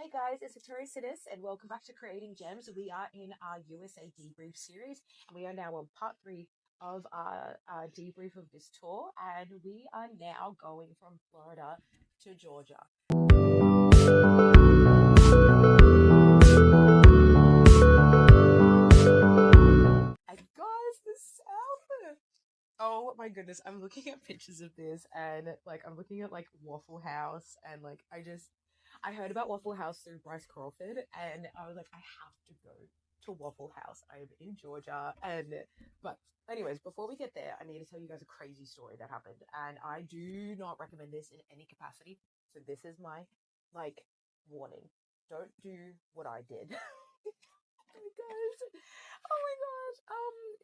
Hey guys, it's Victoria Sinis, and welcome back to Creating Gems. We are in our USA debrief series, and we are now on part three of our debrief of this tour. And we are now going from Florida to Georgia. And guys, the South. Oh my goodness, I'm looking at pictures of this, and I'm looking at like Waffle House, and I heard about Waffle House through Bryce Crawford, and I was like, I have to go to Waffle House. I am in Georgia, but anyways, before we get there, I need to tell you guys a crazy story that happened, and I do not recommend this in any capacity. So this is my like warning: don't do what I did. Because oh my gosh,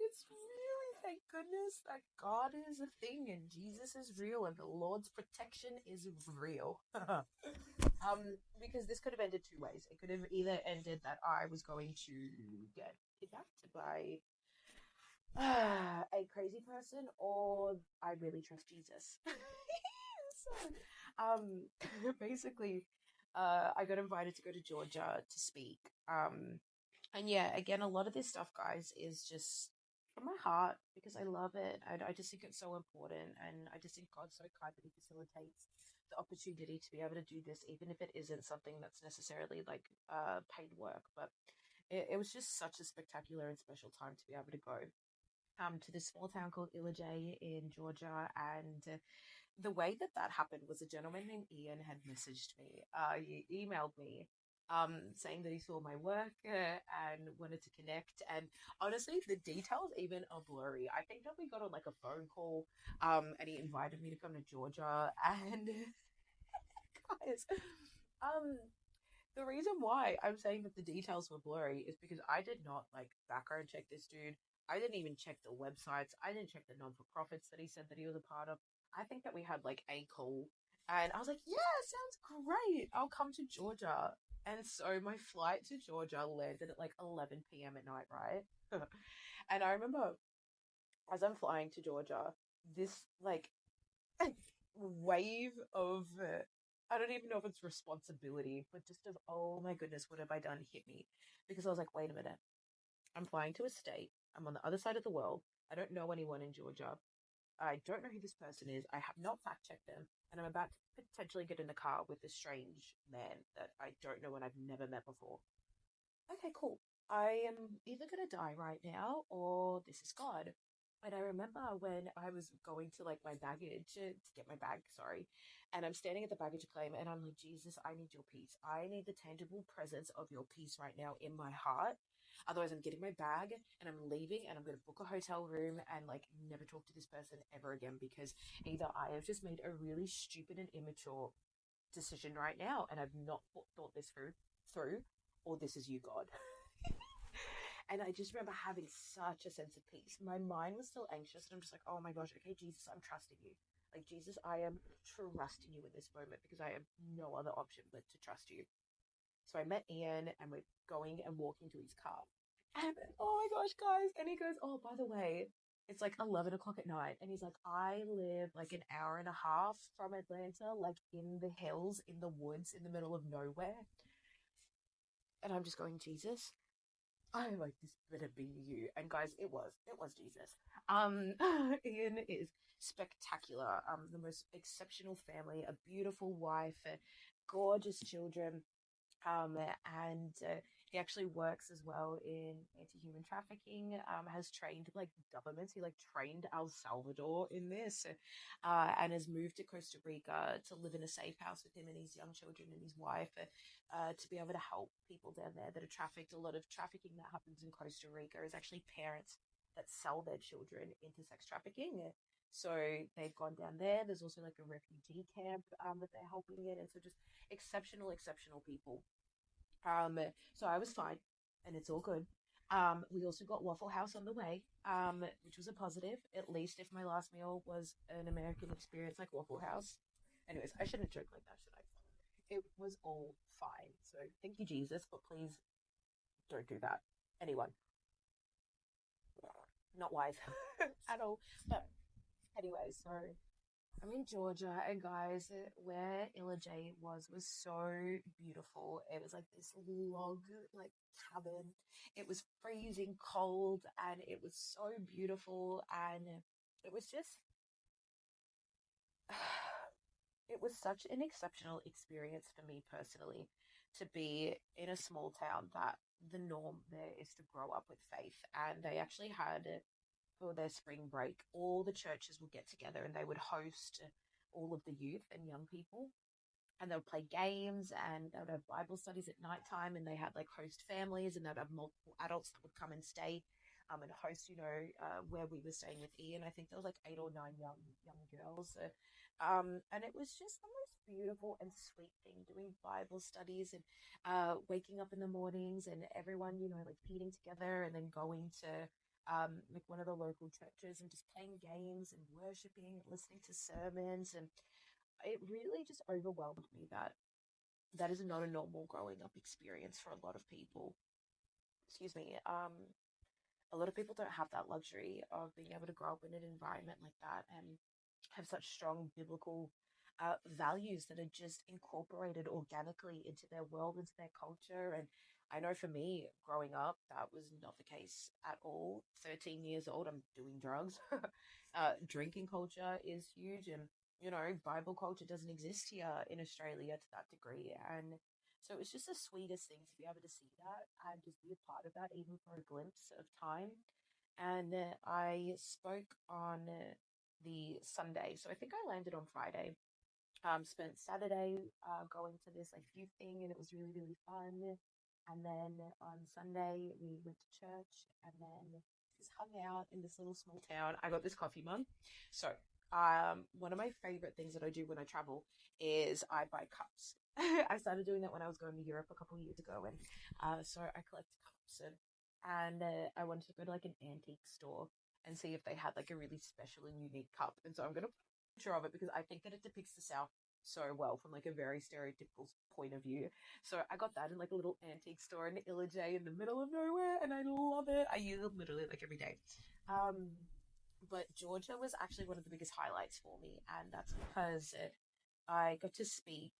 it's really, thank goodness that God is a thing and Jesus is real and the Lord's protection is real. Because this could have ended two ways. It could have either ended that I was going to get kidnapped by a crazy person, or I really trust Jesus. So, um, basically, I got invited to go to Georgia to speak. And yeah, again, a lot of this stuff, guys, is just from my heart because I love it. And I just think it's so important. And I just think God's so kind that He facilitates the opportunity to be able to do this, even if it isn't something that's necessarily like paid work. But it was just such a spectacular and special time to be able to go to this small town called Illinois in Georgia. And the way that that happened was a gentleman named Ian had messaged me. He emailed me saying that he saw my work and wanted to connect. And honestly, the details even are blurry. I think that we got on like a phone call and he invited me to come to Georgia. And guys, um, the reason why I'm saying that the details were blurry is because I did not like background check this dude. I didn't even check the websites. I didn't check the non for profits that he said that he was a part of. I think that we had like a call, and I was like, yeah, sounds great. I'll come to Georgia. And so my flight to Georgia landed at like 11 p.m. at night, right? And I remember as I'm flying to Georgia, this like wave of I don't even know if it's responsibility, but just of oh my goodness, what have I done hit me? Because I was like, wait a minute, I'm flying to a state. I'm on the other side of the world. I don't know anyone in Georgia. I don't know who this person is. I have not fact checked them, and I'm about to potentially get in the car with a strange man that I don't know and I've never met before. Okay, cool. I am either going to die right now or this is God. And I remember when I was going to like my baggage to get my bag, sorry, and I'm standing at the baggage claim and I'm like, Jesus, I need your peace. I need the tangible presence of your peace right now in my heart. Otherwise, I'm getting my bag and I'm leaving and I'm going to book a hotel room and like never talk to this person ever again because either I have just made a really stupid and immature decision right now and I've not thought this through, or this is you, God. And I just remember having such a sense of peace. My mind was still anxious, and I'm just like, oh my gosh, okay, Jesus, I'm trusting you. Like, Jesus, I am trusting you in this moment because I have no other option but to trust you. So I met Ian, and we're going and walking to his car. And oh my gosh, guys. And he goes, oh, by the way, it's like 11 o'clock at night. And he's like, I live like an hour and a half from Atlanta, like in the hills, in the woods, in the middle of nowhere. And I'm just going, Jesus, I like this better be you. And guys, it was Jesus. Ian is spectacular. The most exceptional family, a beautiful wife, gorgeous children. And he actually works as well in anti-human trafficking. Has trained like governments. He like trained El Salvador in this, and has moved to Costa Rica to live in a safe house with him and his young children and his wife, to be able to help people down there that are trafficked. A lot of trafficking that happens in Costa Rica is actually parents that sell their children into sex trafficking. So they've gone down there. There's also like a refugee camp that they're helping in, and so just exceptional people. So I was fine, and it's all good. We also got Waffle House on the way, which was a positive. At least if my last meal was an American experience like Waffle House. Anyways, I shouldn't joke like that, should I? It was all fine. So thank you, Jesus, but please don't do that. Anyone, not wise at all. But anyway, so I'm in Georgia, and guys, where Illa J was so beautiful. It was like this log, like cabin. It was freezing cold, and it was so beautiful, and it was just, it was such an exceptional experience for me personally to be in a small town that the norm there is to grow up with faith, and they actually had for their spring break, all the churches would get together and they would host all of the youth and young people. And they would play games and they would have Bible studies at nighttime. And they had like host families and they'd have multiple adults that would come and stay and host, where we were staying with Ian. I think there was like 8 or 9 young girls. And it was just the most beautiful and sweet thing doing Bible studies and waking up in the mornings and everyone, like eating together and then going to like one of the local churches and just playing games and worshiping, listening to sermons, and it really just overwhelmed me that that is not a normal growing up experience for a lot of people. Excuse me. A lot of people don't have that luxury of being able to grow up in an environment like that and have such strong biblical values that are just incorporated organically into their world, into their culture. And I know for me, growing up, that was not the case at all. 13 years old, I'm doing drugs. Drinking culture is huge, and Bible culture doesn't exist here in Australia to that degree. And so it was just the sweetest thing to be able to see that and just be a part of that, even for a glimpse of time. And I spoke on the Sunday. So I think I landed on Friday. Spent Saturday going to this like youth thing, and it was really really fun. And then on Sunday we went to church, and then just hung out in this little small town. I got this coffee mug. So one of my favorite things that I do when I travel is I buy cups. I started doing that when I was going to Europe a couple of years ago, and so I collect cups and I wanted to go to like an antique store and see if they had like a really special and unique cup. And so I'm gonna put a picture of it because I think that it depicts the South so well from like a very stereotypical point of view. So I got that in like a little antique store in Illinois in the middle of nowhere, and I love it. I use it literally like every day. Um, but Georgia was actually one of the biggest highlights for me, and that's because I got to speak.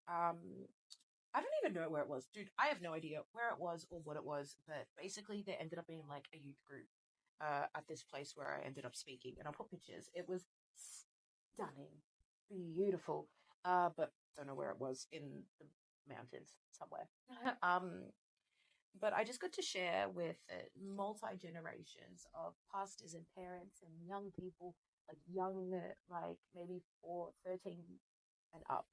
I don't even know where it was, dude. I have no idea where it was or what it was, but basically, there ended up being like a youth group at this place where I ended up speaking, and I'll put pictures. It was stunning, beautiful, but don't know where it was in the mountains somewhere. But I just got to share with multi generations of pastors and parents and young people, like young, like maybe 13 and up,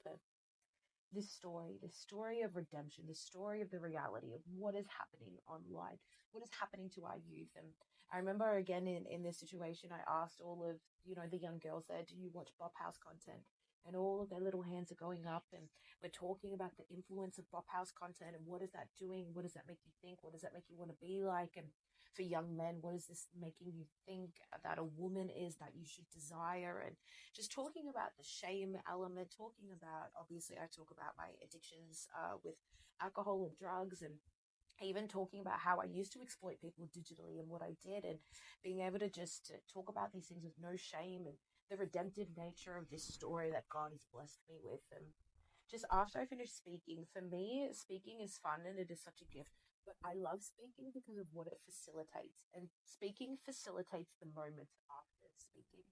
this story of redemption, this story of the reality of what is happening online, what is happening to our youth. And I remember again in this situation, I asked all of, the young girls there, do you watch Bop House content? And all of their little hands are going up, and we're talking about the influence of Bop House content and what is that doing? What does that make you think? What does that make you want to be like? And for young men, what is this making you think that a woman is that you should desire? And just talking about the shame element, talking about, obviously, I talk about my addictions with alcohol and drugs, and even talking about how I used to exploit people digitally and what I did, and being able to just talk about these things with no shame and the redemptive nature of this story that God has blessed me with. And just after I finished speaking, for me, speaking is fun and it is such a gift. But I love speaking because of what it facilitates. And speaking facilitates the moments after speaking.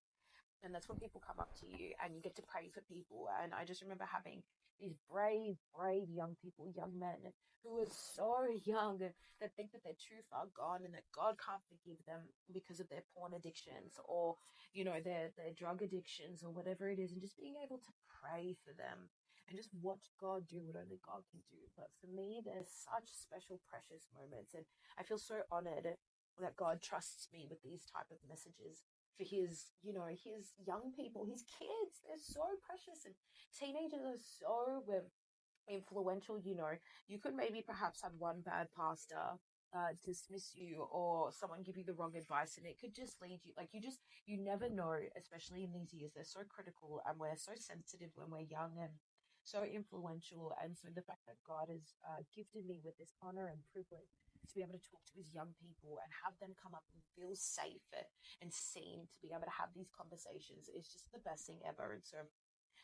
And that's when people come up to you and you get to pray for people. And I just remember having these brave, brave young people, young men who are so young that think that they're too far gone and that God can't forgive them because of their porn addictions or, their drug addictions or whatever it is. And just being able to pray for them and just watch God do what only God can do. But for me, there's such special, precious moments. And I feel so honored that God trusts me with these type of messages for his, his young people, his kids. They're so precious, and teenagers are so influential. You could maybe perhaps have one bad pastor dismiss you or someone give you the wrong advice, and it could just lead you like you never know, especially in these years. They're so critical, and we're so sensitive when we're young, and so influential. And so the fact that God has gifted me with this honor and privilege to be able to talk to his young people and have them come up and feel safe and seen to be able to have these conversations is just the best thing ever. And so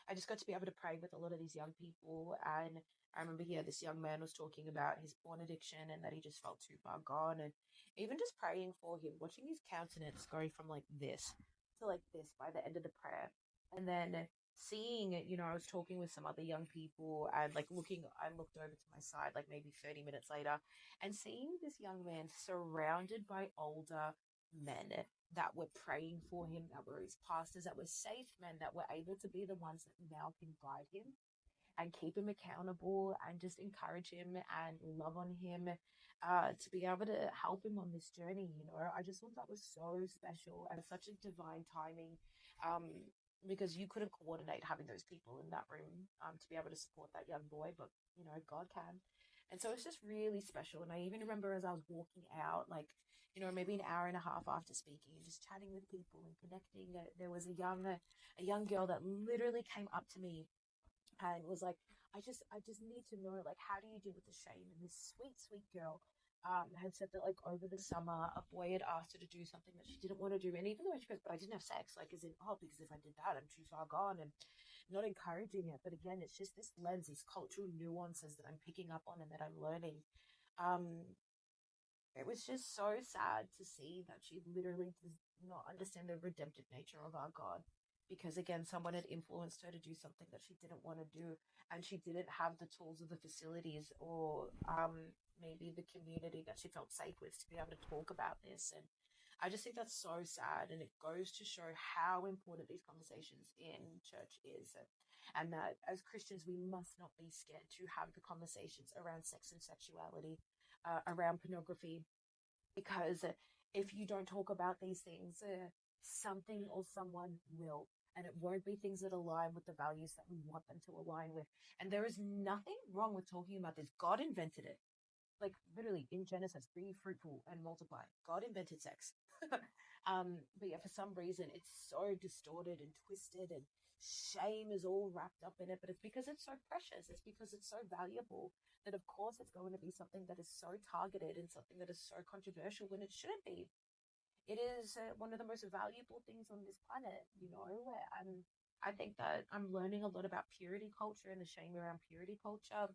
I just got to be able to pray with a lot of these young people. And I remember, yeah, this young man was talking about his porn addiction and that he just felt too far gone. And even just praying for him, watching his countenance go from like this to like this by the end of the prayer. And then seeing, I was talking with some other young people and like I looked over to my side like maybe 30 minutes later and seeing this young man surrounded by older men that were praying for him, that were his pastors, that were safe men, that were able to be the ones that now can guide him and keep him accountable and just encourage him and love on him to be able to help him on this journey. I just thought that was so special and such a divine timing, um, because you couldn't coordinate having those people in that room to be able to support that young boy, but God can. And so it's just really special. And I even remember as I was walking out, like, maybe an hour and a half after speaking and just chatting with people and connecting, there was a young girl that literally came up to me and was like, I just need to know, like, how do you deal with the shame? And this sweet girl had said that, like, over the summer, a boy had asked her to do something that she didn't want to do. And even though she goes, but I didn't have sex, like, as in, oh, because if I did that, I'm too far gone, and not encouraging it. But again, it's just this lens, these cultural nuances that I'm picking up on and that I'm learning. Um, it was just so sad to see that she literally does not understand the redemptive nature of our God. Because again, someone had influenced her to do something that she didn't want to do, and she didn't have the tools or the facilities or maybe the community that she felt safe with to be able to talk about this. And I just think that's so sad, and it goes to show how important these conversations in church is, and that as Christians we must not be scared to have the conversations around sex and sexuality, around pornography, because if you don't talk about these things, something or someone will. And it won't be things that align with the values that we want them to align with. And there is nothing wrong with talking about this. God invented it. Like literally in Genesis, be fruitful and multiply. God invented sex. But yeah, for some reason, it's so distorted and twisted, and shame is all wrapped up in it. But it's because it's so precious. It's because it's so valuable that, of course, it's going to be something that is so targeted and something that is so controversial when it shouldn't be. It is one of the most valuable things on this planet. And I think that I'm learning a lot about purity culture and the shame around purity culture,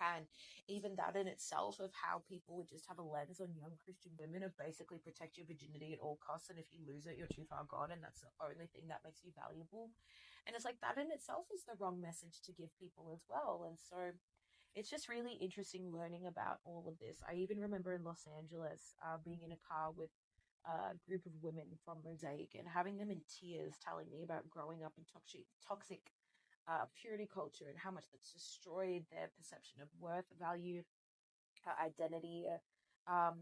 and even that in itself of how people would just have a lens on young Christian women of basically protect your virginity at all costs. And if you lose it, you're too far gone. And that's the only thing that makes you valuable. And it's like that in itself is the wrong message to give people as well. And so it's just really interesting learning about all of this. I even remember in Los Angeles being in a car with a group of women from Mosaic and having them in tears telling me about growing up in toxic purity culture and how much that's destroyed their perception of worth, value, identity, um,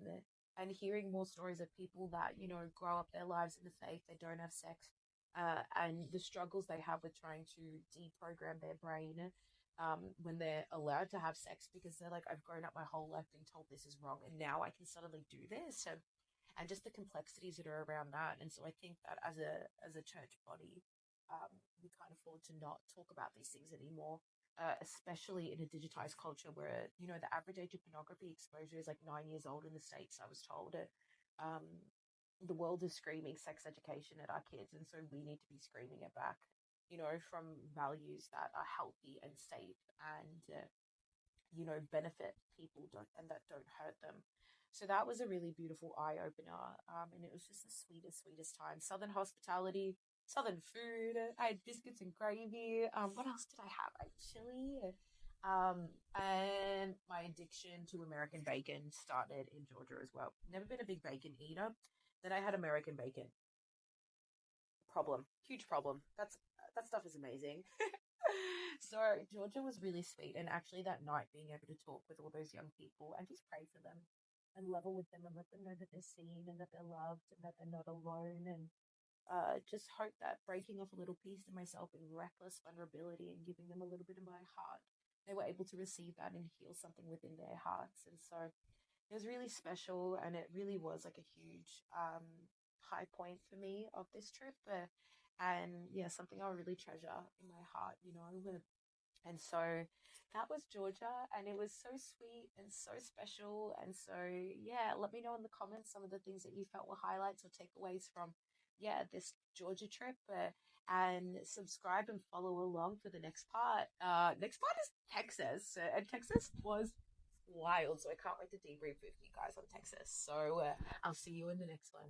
and hearing more stories of people that grow up their lives in the faith, they don't have sex, and the struggles they have with trying to deprogram their brain. When they're allowed to have sex because they're like, I've grown up my whole life being told this is wrong, and now I can suddenly do this, and just the complexities that are around that. And so I think that as a church body, we can't afford to not talk about these things anymore, especially in a digitized culture where the average age of pornography exposure is like 9 years old in the States. I was told it. Um, the world is screaming sex education at our kids, and so we need to be screaming it back. From values that are healthy and safe and benefit people don't and that don't hurt them. So that was a really beautiful eye opener, and it was just the sweetest time. Southern hospitality, Southern food. I had biscuits and gravy. What else did I have? I had chili. And my addiction to American bacon started in Georgia as well. Never been a big bacon eater. Then I had American bacon. Problem, huge problem. That stuff is amazing. So Georgia was really sweet, and actually that night being able to talk with all those young people and just pray for them and level with them and let them know that they're seen and that they're loved and that they're not alone, and just hope that breaking off a little piece of myself in reckless vulnerability and giving them a little bit of my heart, they were able to receive that and heal something within their hearts. And so it was really special, and it really was like a huge high point for me of this trip. And yeah, something I'll really treasure in my heart. And so that was Georgia, and it was so sweet and so special. And so, yeah, let me know in the comments some of the things that you felt were highlights or takeaways from, yeah, this Georgia trip. And subscribe and follow along for the next part. Next part is Texas, and Texas was wild. So I can't wait to debrief with you guys on Texas. So I'll see you in the next one.